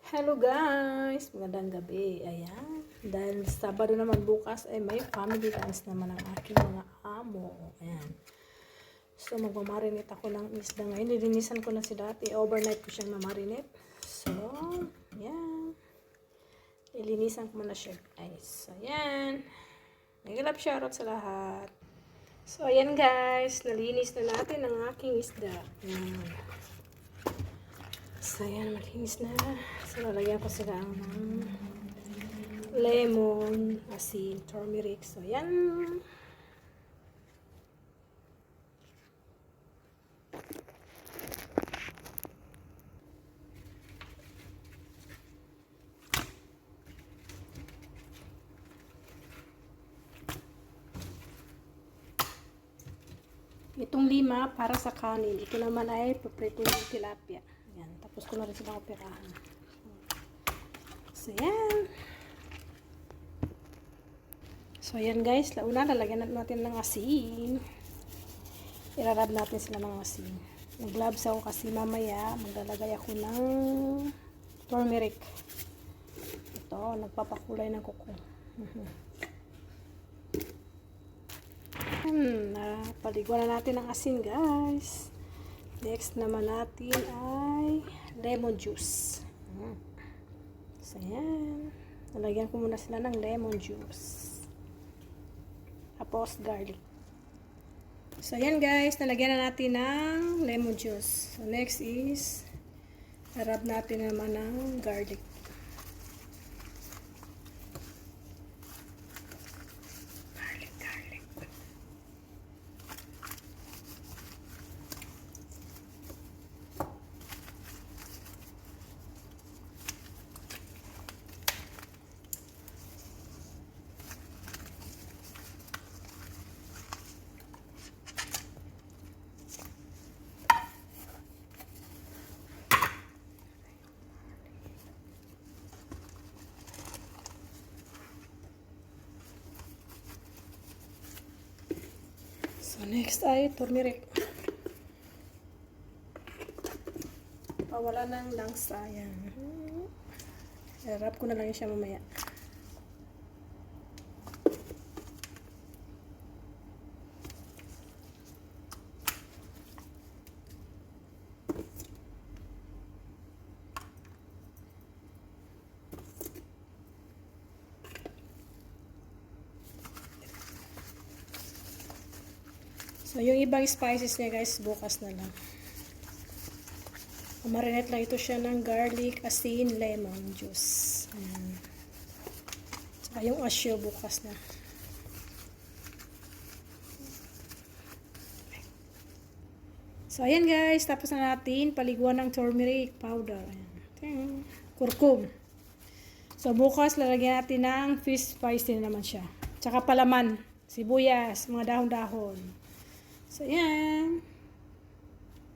Hello guys! Magandang gabi. Ayan. Dahil Sabado naman bukas ay may family dance naman ang aking mga amo. Ayan. So magmamarinate ako ng isda ngayon. Nilinisan ko na si dati. Overnight ko siyang mamarinate. So, ayan. Ilinisan ko muna siya guys. So, ayan. Nag-love shoutout sa lahat. So, ayan guys. Nalinis na natin ang aking isda. Ayan. So, ayan, malinis na. So, lalagyan ko sila ng lemon, asin, turmeric. So, ayan. Itong 5 para sa kanin. Ito naman ay paprito ng tilapia. Ayan. Tapos ko na rin silang operahan. So, ayan. So, ayan guys. Launa, lalagyan natin ng asin. Irarab natin sila ng asin. Nag-gloves ako kasi mamaya maglalagay ako ng turmeric. Ito, nagpapakulay ng kuko. Napaliguan na natin ang asin guys. Next naman natin ay lemon juice. So, ayan. Nalagyan ko muna sila ng lemon juice. Tapos, garlic. So, ayan guys. Nalagyan na natin ng lemon juice. So, next is harap natin naman ng garlic. So, next ay turmeric. Pawala ng langsa. Ayan. Harap ko na lang siya mamaya. So, yung ibang spices niya guys, bukas na lang. Marinate lang ito siya ng garlic, asin, lemon juice. Ayan. Saka yung asyo bukas na. So, ayan guys. Tapos na natin paliguan ng turmeric powder. Ayan. Kurkum. So, bukas lalagyan natin ng fish spice din naman siya. Tsaka palaman, sibuyas, mga dahon-dahon. So, ayan.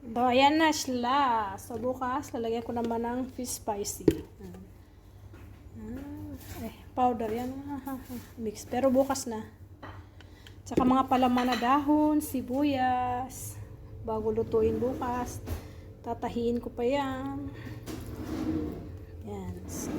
So, ayan na sila. So, bukas, lalagyan ko naman ng fish spicy. Powder yan. Mix. Pero bukas na. Tsaka mga palaman na dahon, sibuyas. Bago lutuin bukas. Tatahiin ko pa yan. Yan. So,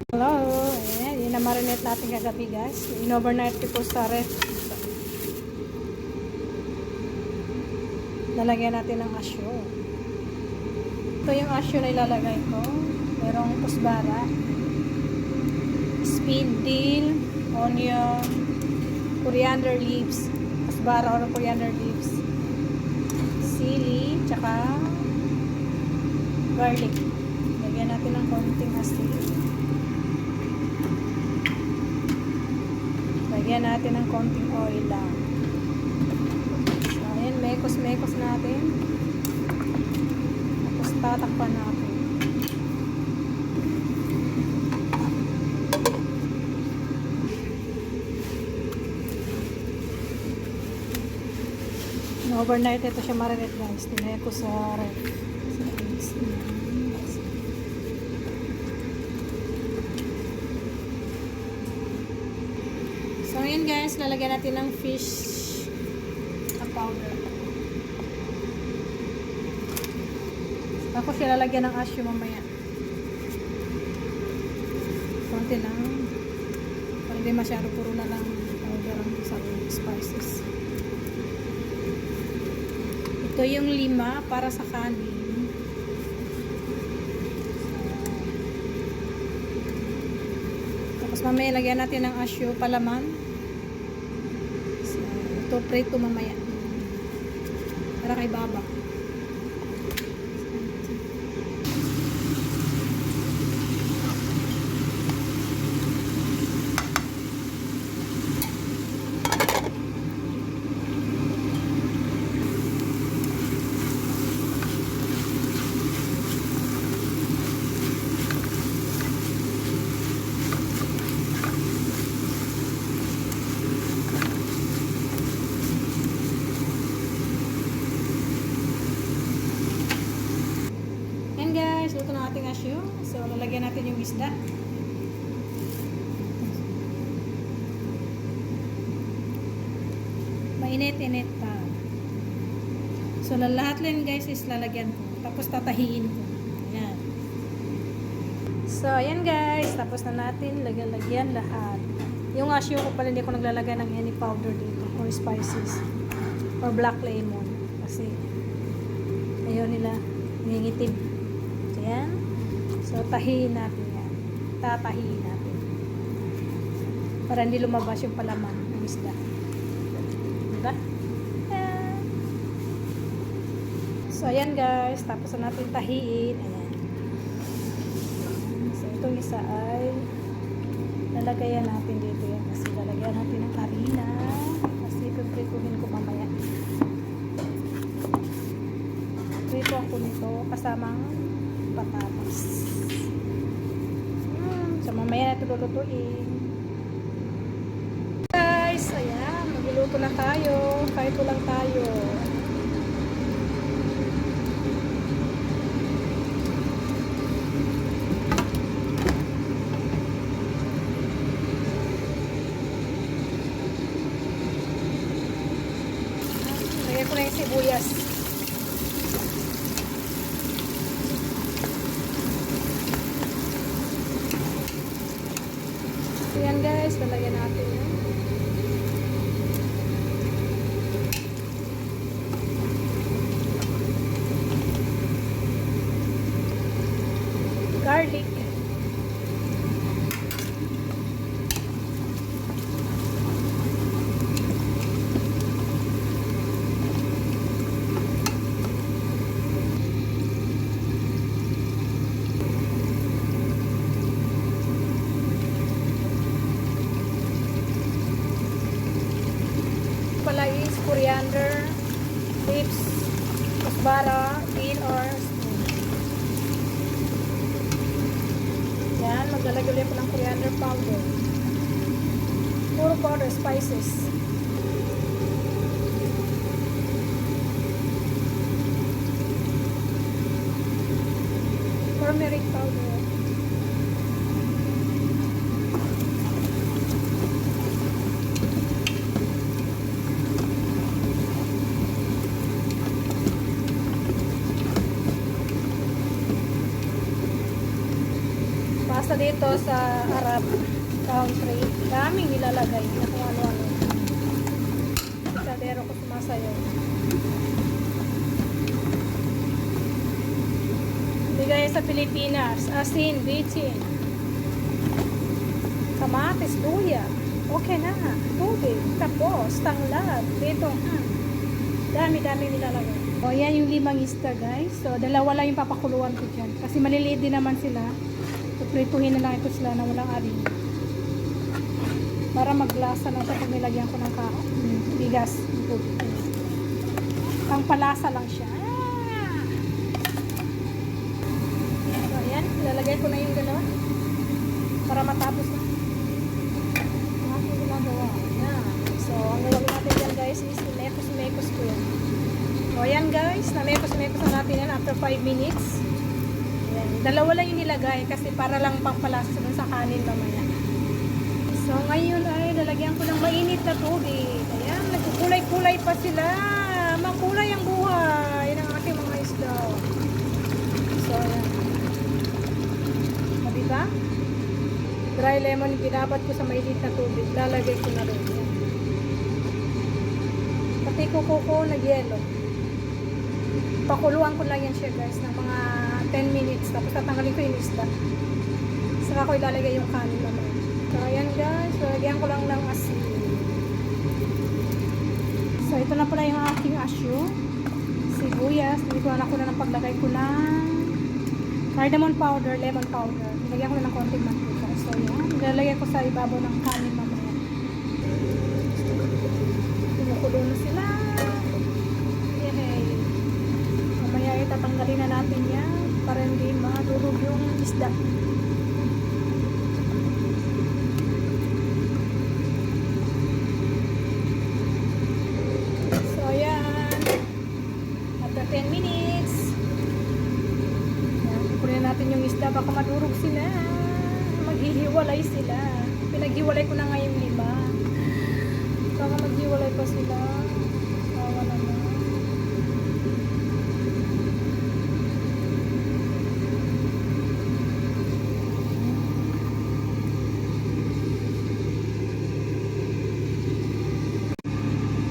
hello. Ayan, yun na marinate natin kagabi guys. In-overnight ko sa ref. Lalagyan natin ng asyo. Ito yung asyo na ilalagay ko. Merong kusbara, spin dill, onion, coriander leaves, kusbara or coriander leaves, sili, tsaka garlic. Lagyan natin ng konting asin. Lagyan natin ng konting oil lang. So, ayan, mekos-mekos natin. Tapos tatakpan natin. Overnight ito siya marinate guys. Tinaya ko sa ref. So ayan guys, lalagyan natin ng fish na powder. Tapos siya lalagyan ng asyo mamaya. Konti lang. Para hindi masyado, puro na lang powder ang sa spices. Ito yung 5 para sa kanin. Tapos mamaya lagyan natin ng asyo palaman. So, ito prito mamaya. Para kay baba. Luto na ating asyo. So, lalagyan natin yung isda. Mainit-init pa. So, lahat lang guys is lalagyan ko. Tapos tatahiin ko. Ayan. So, ayan guys. Tapos na natin lagyan lahat. Yung asyo ko pala hindi ko naglalagay ng any powder dito or spices or black lemon. Kasi ayaw nila nangingitim. Ayan. So, tahiin natin yan. Tatahiin natin. Para hindi lumabas yung palaman ng isda. Diba? Ayan. So, ayan guys. Tapos na natin tahiin. Ayan. So, itong isa ay lalagayan natin dito yan. Kasi lalagyan natin ng harina. Kasi piprituhin ko mamaya. Prito ako nito kasamang patatas. So, mamaya na ito lulutuin. Guys, ayan. Magluluto na tayo. Kahit lang tayo. Lagyan ko na yung sibuyas. Ayan guys, lalagyan natin yan. Garlic. Pala is coriander, leaves, kasbara, dill or spoon. Yan, maglalagay ulit ko ng coriander powder. Puro powder, spices. Turmeric powder. Basta dito sa Arab country, daming nilalagay na kung ano-ano. Kadero ko sumasayaw. Hindi gaya sa Pilipinas, asin, bitchin, kamatis, luya. Okay na, tubig, tapos, tanglad. Dito, dami-dami nilalagay. O, yan yung 5 isda guys. So, 2 lang yung papakuluan ko dyan. Kasi maliliit din naman sila. So, prituhin na lang ito sila na walang arin. Para maglasa lang siya pag nilagyan ko ng bigas. Pang palasa lang siya. So, ayan. Ilalagay ko na yung dalawa. Para matapos na. Ang aking ginagawa. Ayan. So, ang gagawin natin dyan guys is mekos ko yan. So, ayan guys. Na-mekos na natin yan after 5 minutes. Ayan. Dalawa lang yung nilagay kasi para lang pang palasa dun sa kanin mamaya. So, ngayon ay lalagyan ko ng mainit na tubig. Ayan, nagkukulay-kulay pa sila. Makulay ang buhay ng ating mga isda. So, ayan. O, diba? Dry lemon, binabat ko sa mainit na tubig. Lalagay ko na rin. Ayan. Pati kuko nag-yelo. Pakuluan ko lang yan siya guys ng mga 10 minutes. Tapos tatanggalin ko yung isda. Saka ko ilalagay yung kanin naman. So, ayan guys. So, lagyan ko lang ng asin. So, ito na pala yung aking asyo. Sibuyas. Hindi ko na ng paglagay ko ng cardamom powder, lemon powder. Nilagyan ko na ng konting mantika. So, yan. Nilalagay ko sa ibabaw ng kanin mamaya. Kumukulo na sila. Yay. Mamaya itatanggalin na natin yan para hindi madurog yung isda. So, ayan. After 10 minutes. Ayan, kukunin natin yung isda. Baka madurog sila. Maghihiwalay sila. Pinaghiwalay ko na nga yung 5. Baka maghiwalay pa sila. Awa naman.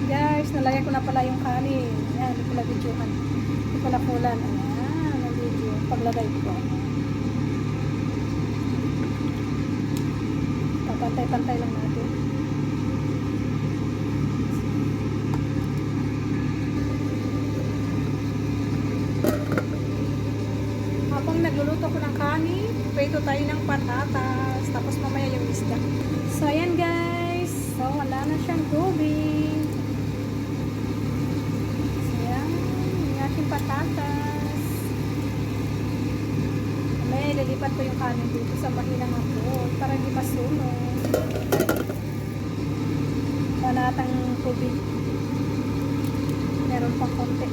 Guys, nalagay ko na pala yung kanin. Ayan, hindi ko na videohan. Hindi ko na kulan. Ayan, ang video. Paglagay ko. Papantay-pantay lang natin. Habang nagluluto ko ng kanin, prito tayo ng patatas. Tapos mamaya yung isda. So, ayan guys. So, wala na siyang tubig. So, ayan. Yung ating patatas. Mamaya ililipat ko yung kanin dito sa mahinang apoy para hindi masunog. Panatang tubig. Meron pang konti.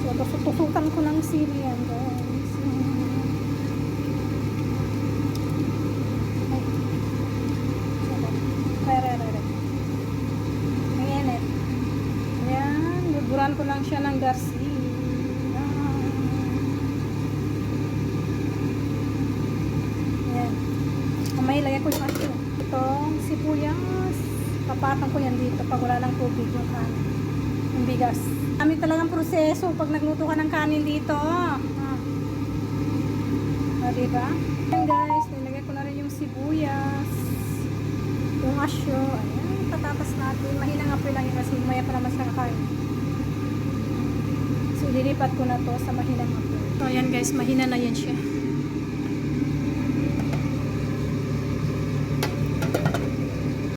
So, tusukan ko ng sili yan guys. Ayan eh. Ayan, buburan ko lang siya ng garsi. Ayan. May lagay ko yung asyo. Itong sibuyas. Papatang ko yan dito pag wala ng tubig yung kanin. Yung bigas. Kami talagang proseso pag nagluto ka ng kanin dito. Diba? Ayan guys, nilagay ko na rin yung sibuyas. Yung asyo. Ayan, patatas natin. Mahinang apoy lang yun kasi maya pa naman siya kakain. So, ililipat ko na to sa mahinang apoy. So, ayan guys, mahina na yan siya.